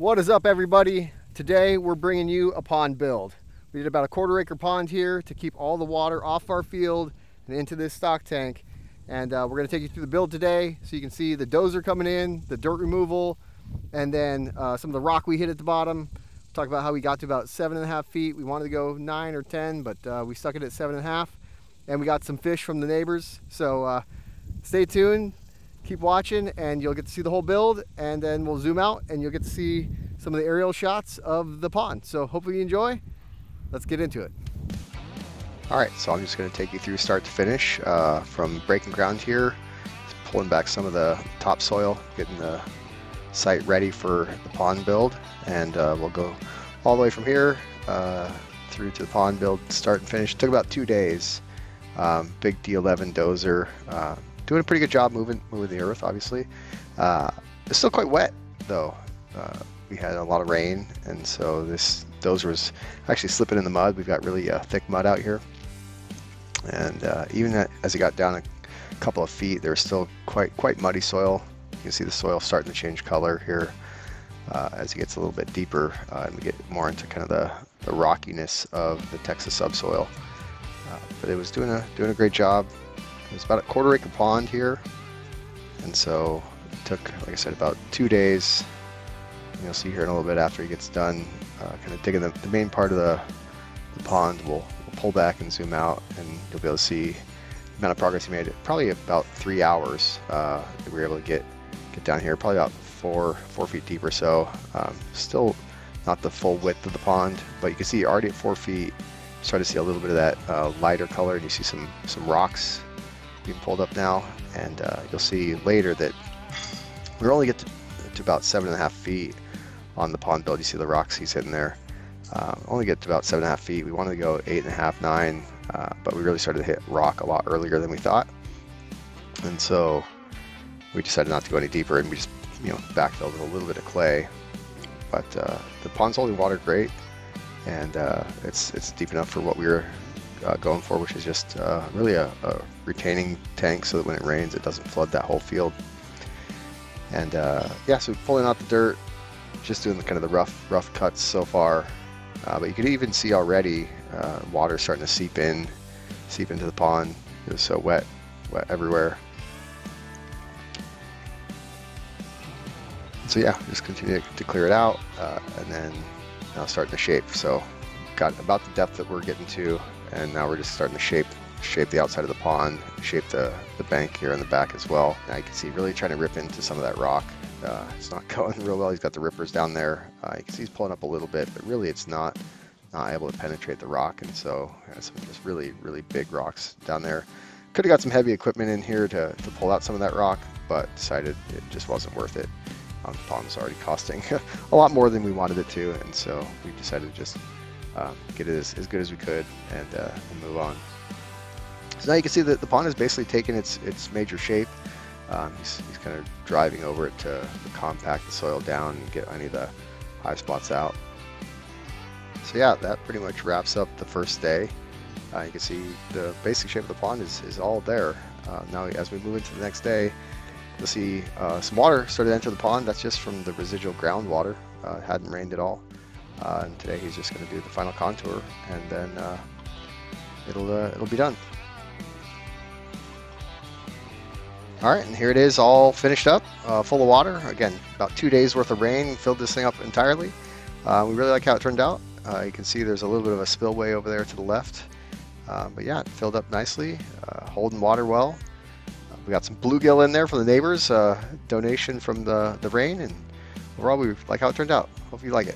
What is up, everybody? Today we're bringing you a pond build. We did about a 1/4 acre pond here to keep all the water off our field and into this stock tank. And we're going to take you through the build today so you can see the dozer coming in, the dirt removal, and then some of the rock we hit at the bottom. Talk about how we got to about 7.5 feet. We wanted to go 9 or 10, but we stuck it at 7.5. And we got some fish from the neighbors. So stay tuned. Keep watching and you'll get to see the whole build, and then we'll zoom out and you'll get to see some of the aerial shots of the pond. So hopefully you enjoy. Let's get into it. All right, so I'm just going to take you through start to finish from breaking ground here, pulling back some of the topsoil, getting the site ready for the pond build, and we'll go all the way from here through to the pond build, start and finish. It took about 2 days. Big D11 dozer. Doing a pretty good job moving the earth, obviously. It's still quite wet, though. We had a lot of rain, and so this dozer was actually slipping in the mud. We've got really thick mud out here. And even as it got down a couple of feet, there's still quite muddy soil. You can see the soil starting to change color here as it gets a little bit deeper and we get more into kind of the rockiness of the Texas subsoil. But it was doing a great job. It was about a 1/4 acre pond here, and so it took, like I said, about 2 days. And you'll see here in a little bit after he gets done kind of digging the main part of the pond. We'll pull back and zoom out, and you'll be able to see the amount of progress he made. Probably about 3 hours that we were able to get down here, probably about 4 feet deep or so. Still not the full width of the pond, but you can see already at 4 feet, start to see a little bit of that lighter color, and you see some rocks being pulled up now. And you'll see later that we only get to about 7.5 feet on the pond build. You see the rocks he's hitting there. Only get to about 7.5 feet. We wanted to go 8.5, 9, but we really started to hit rock a lot earlier than we thought, and so we decided not to go any deeper, and we just backfilled with a little bit of clay. But the pond's holding water great, and it's deep enough for what we were going for, which is just really a retaining tank so that when it rains it doesn't flood that whole field. And yeah, so pulling out the dirt, just doing kind of the rough cuts so far, but you could even see already water starting to seep into the pond. It was so wet everywhere. So yeah, just continue to clear it out, and then now starting to shape. So got about the depth that we're getting to, and now we're just starting to shape the outside of the pond, shape the bank here in the back as well. Now you can see really trying to rip into some of that rock. It's not going real well. He's got the rippers down there. You can see he's pulling up a little bit, but really it's not able to penetrate the rock, and so some just really big rocks down there. Could have got some heavy equipment in here to pull out some of that rock, but decided it just wasn't worth it. The pond was already costing a lot more than we wanted it to, and so we decided to just get it as good as we could and move on. So now you can see that the pond has basically taken its major shape. He's kind of driving over it to compact the soil down and get any of the high spots out. So yeah, that pretty much wraps up the first day. You can see the basic shape of the pond is all there. Now as we move into the next day, you'll see some water started to enter the pond. That's just from the residual groundwater. It hadn't rained at all. And today he's just going to do the final contour, and then it'll be done. All right, and here it is, all finished up, full of water. Again, about 2 days worth of rain filled this thing up entirely. We really like how it turned out. You can see there's a little bit of a spillway over there to the left, but yeah, it filled up nicely, holding water well. We got some bluegill in there from the neighbors, donation from the rain, and overall we like how it turned out. Hope you like it.